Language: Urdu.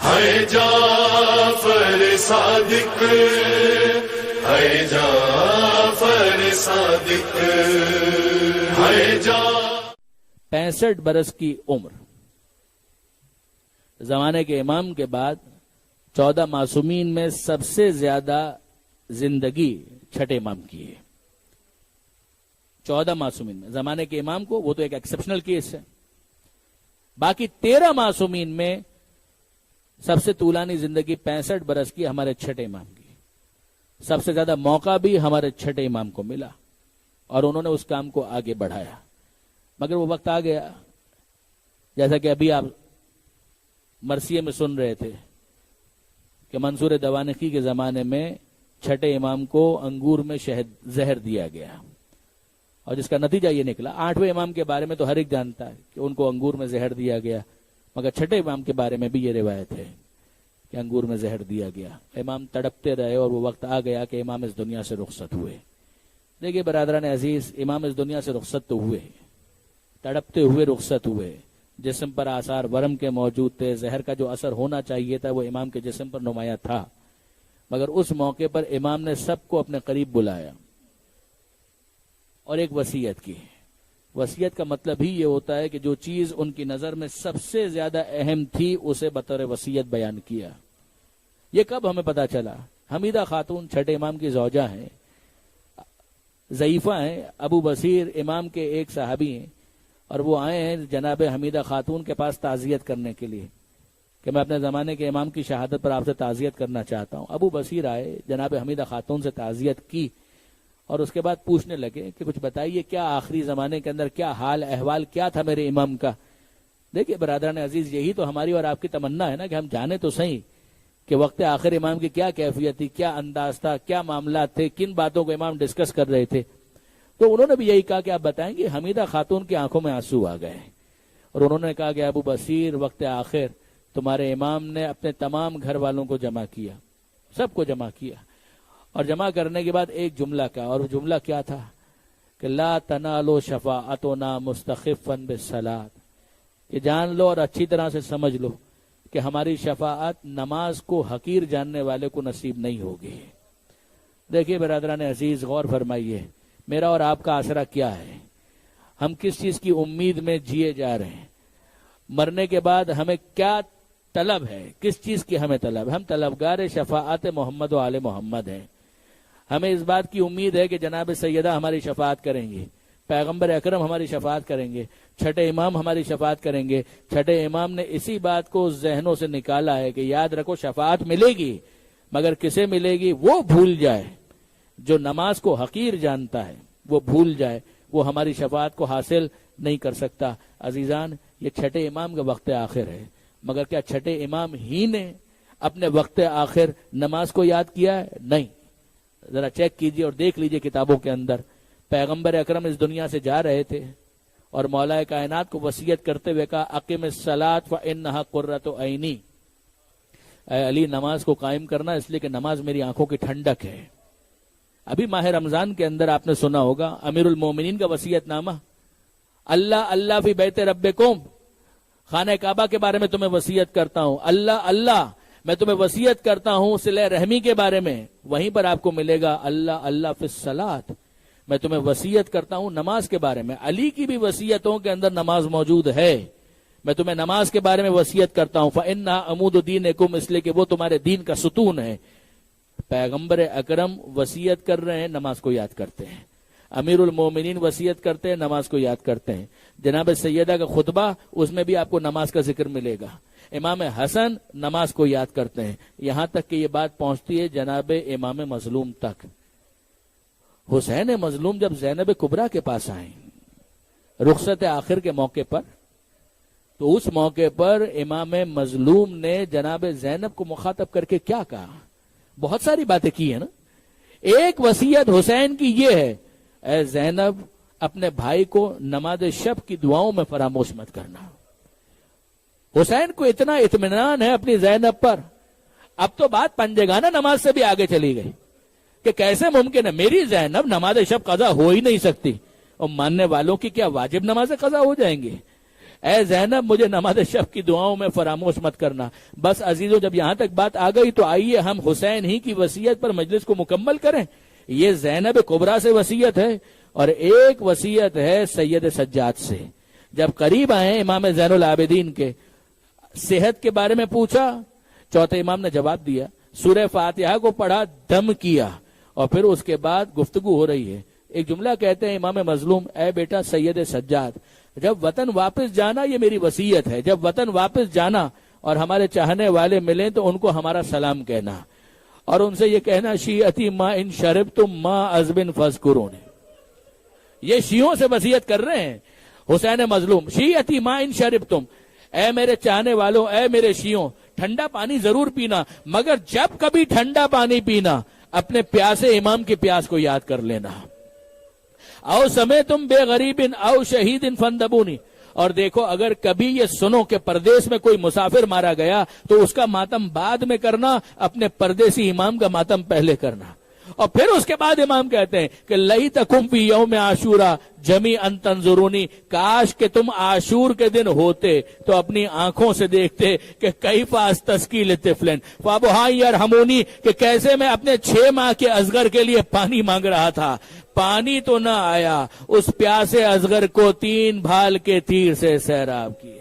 ہے جعفر صادق، ہے جعفر صادق، ہے 65 برس کی عمر، زمانے کے امام کے بعد 14 معصومین میں سب سے زیادہ زندگی چھٹے امام کی ہے۔ 14 معصومین میں زمانے کے امام کو، وہ تو ایک ایکسپشنل کیس ہے، باقی 13 معصومین میں سب سے طولانی زندگی 65 برس کی ہمارے چھٹے امام کی۔ سب سے زیادہ موقع بھی ہمارے چھٹے امام کو ملا اور انہوں نے اس کام کو آگے بڑھایا، مگر وہ وقت آ گیا، جیسا کہ ابھی آپ مرثیے میں سن رہے تھے کہ منصور دوانقی کے زمانے میں چھٹے امام کو انگور میں زہر دیا گیا، اور جس کا نتیجہ یہ نکلا۔ 8ویں امام کے بارے میں تو ہر ایک جانتا ہے کہ ان کو انگور میں زہر دیا گیا، مگر چھٹے امام کے بارے میں بھی یہ روایت ہے کہ انگور میں زہر دیا گیا۔ امام تڑپتے رہے اور وہ وقت آ گیا کہ امام اس دنیا سے رخصت ہوئے۔ دیکھیے برادران عزیز، امام اس دنیا سے رخصت تو ہوئے، تڑپتے ہوئے رخصت ہوئے، جسم پر آثار ورم کے موجود تھے، زہر کا جو اثر ہونا چاہیے تھا وہ امام کے جسم پر نمایاں تھا، مگر اس موقع پر امام نے سب کو اپنے قریب بلایا اور ایک وصیت کی۔ وصیت کا مطلب ہی یہ ہوتا ہے کہ جو چیز ان کی نظر میں سب سے زیادہ اہم تھی اسے بطور وصیت بیان کیا۔ یہ کب ہمیں پتا چلا؟ حمیدہ خاتون چھٹے امام کی زوجہ ہیں، ضعیفہ ہیں، ابو بصیر امام کے ایک صحابی ہیں، اور وہ آئے ہیں جناب حمیدہ خاتون کے پاس تعزیت کرنے کے لیے کہ میں اپنے زمانے کے امام کی شہادت پر آپ سے تعزیت کرنا چاہتا ہوں۔ ابو بصیر آئے، جناب حمیدہ خاتون سے تعزیت کی اور اس کے بعد پوچھنے لگے کہ کچھ بتائیے، کیا آخری زمانے کے اندر کیا حال احوال کیا تھا میرے امام کا؟ دیکھیے برادران عزیز، یہی تو ہماری اور آپ کی تمنا ہے نا کہ ہم جانے تو صحیح کہ وقت آخر امام کی کیا کیفیت تھی، کیا انداز تھا، کیا معاملات تھے، کن باتوں کو امام ڈسکس کر رہے تھے۔ تو انہوں نے بھی یہی کہا کہ آپ بتائیں گے۔ حمیدہ خاتون کی آنکھوں میں آنسو آ گئے اور انہوں نے کہا کہ ابو بصیر، وقت آخر تمہارے امام نے اپنے تمام گھر والوں کو جمع کیا، سب کو جمع کیا، اور جمع کرنے کے بعد ایک جملہ کہا، اور وہ جملہ کیا تھا کہ لا تنالوا شفاعتنا مستخفا بالصلاۃ، کہ جان لو اور اچھی طرح سے سمجھ لو کہ ہماری شفاعت نماز کو حقیر جاننے والے کو نصیب نہیں ہوگی۔ دیکھیے برادران عزیز، غور فرمائیے، میرا اور آپ کا آسرا کیا ہے؟ ہم کس چیز کی امید میں جیے جا رہے ہیں؟ مرنے کے بعد ہمیں کیا طلب ہے؟ کس چیز کی ہمیں طلب ہے؟ ہم طلبگار شفاعت محمد و آل محمد ہیں۔ ہمیں اس بات کی امید ہے کہ جناب سیدہ ہماری شفاعت کریں گے، پیغمبر اکرم ہماری شفاعت کریں گے، چھٹے امام ہماری شفاعت کریں گے۔ چھٹے امام نے اسی بات کو ذہنوں سے نکالا ہے کہ یاد رکھو شفاعت ملے گی، مگر کسے ملے گی؟ وہ بھول جائے جو نماز کو حقیر جانتا ہے، وہ بھول جائے، وہ ہماری شفاعت کو حاصل نہیں کر سکتا۔ عزیزان، یہ چھٹے امام کا وقت آخر ہے، مگر کیا چھٹے امام ہی نے اپنے وقت آخر نماز کو یاد کیا ہے؟ نہیں۔ ذرا چیک کیجئے اور دیکھ لیجئے کتابوں کے اندر، پیغمبر اکرم اس دنیا سے جا رہے تھے اور مولا کائنات کو وصیت کرتے ہوئے کہا اقم الصلاۃ فانھا قرۃ عینی، اے علی نماز کو قائم کرنا اس لیے کہ نماز میری آنکھوں کی ٹھنڈک ہے۔ ابھی ماہ رمضان کے اندر آپ نے سنا ہوگا امیر المومنین کا وصیت نامہ، اللہ اللہ فی بیت ربکم، خانہ کعبہ کے بارے میں تمہیں وصیت کرتا ہوں، اللہ اللہ میں تمہیں وصیت کرتا ہوں صلہ رحمی کے بارے میں۔ وہیں پر آپ کو ملے گا اللہ اللہ فی الصلاۃ، میں تمہیں وصیت کرتا ہوں نماز کے بارے میں۔ علی کی بھی وصیتوں کے اندر نماز موجود ہے، میں تمہیں نماز کے بارے میں وصیت کرتا ہوں، فإنھا عمود دینکم، اس لیے کہ وہ تمہارے دین کا ستون ہے۔ پیغمبر اکرم وصیت کر رہے ہیں، نماز کو یاد کرتے ہیں۔ امیر المومنین وصیت کرتے ہیں، نماز کو یاد کرتے ہیں۔ جناب سیدہ کا خطبہ، اس میں بھی آپ کو نماز کا ذکر ملے گا۔ امام حسن نماز کو یاد کرتے ہیں، یہاں تک کہ یہ بات پہنچتی ہے جناب امام مظلوم تک۔ حسین مظلوم جب زینب کبریٰ کے پاس آئیں رخصت آخر کے موقع پر، تو اس موقع پر امام مظلوم نے جناب زینب کو مخاطب کر کے کیا کہا؟ بہت ساری باتیں کی ہیں نا۔ ایک وصیت حسین کی یہ ہے، اے زینب اپنے بھائی کو نماز شب کی دعاؤں میں فراموش مت کرنا۔ حسین کو اتنا اطمینان ہے اپنی زینب پر، اب تو بات پنجگانہ نماز سے بھی آگے چلی گئی کہ کیسے ممکن ہے میری زینب نماز شب قضا ہو ہی نہیں سکتی، اور ماننے والوں کی کیا واجب نماز قضا ہو جائیں گی؟ اے زینب مجھے نماز شب کی دعاؤں میں فراموش مت کرنا۔ بس عزیزوں، جب یہاں تک بات آ گئی تو آئیے ہم حسین ہی کی وصیت پر مجلس کو مکمل کریں۔ یہ زینب کبریٰ سے وصیت ہے اور ایک وصیت ہے سید سجاد سے۔ جب قریب آئے امام زین العابدین کے، صحت کے بارے میں پوچھا، چوتھے امام نے جواب دیا، سورہ فاتحہ کو پڑھا، دم کیا، اور پھر اس کے بعد گفتگو ہو رہی ہے۔ ایک جملہ کہتے ہیں امام مظلوم، اے بیٹا سید سجاد، جب وطن واپس جانا یہ میری وصیت ہے، جب وطن واپس جانا اور ہمارے چاہنے والے ملیں تو ان کو ہمارا سلام کہنا اور ان سے یہ کہنا شیعتی ما ان شربتم ما عذب فاذکرونی۔ یہ شیعوں سے وصیت کر رہے ہیں حسین مظلوم، شیعتی ما ان شربتم، اے میرے چاہنے والوں، اے میرے شیعوں، ٹھنڈا پانی ضرور پینا، مگر جب کبھی ٹھنڈا پانی پینا اپنے پیاسے امام کی پیاس کو یاد کر لینا۔ او سمیتم بے غریب او شہید فندبونی، اور دیکھو اگر کبھی یہ سنو کہ پردیس میں کوئی مسافر مارا گیا تو اس کا ماتم بعد میں کرنا، اپنے پردیسی امام کا ماتم پہلے کرنا۔ اور پھر اس کے بعد امام کہتے ہیں کہ لیتکم فی یوم عاشورا جمیعا تنظرونی، کاش کہ تم عاشور کے دن ہوتے تو اپنی آنکھوں سے دیکھتے کہ کیف استسقی لطفل فابہا یرحمونی، کہ کیسے میں اپنے 6 ماہ کے اصغر کے لیے پانی مانگ رہا تھا، پانی تو نہ آیا، اس پیاسے اصغر کو 3 بھال کے تیر سے سیراب کیا۔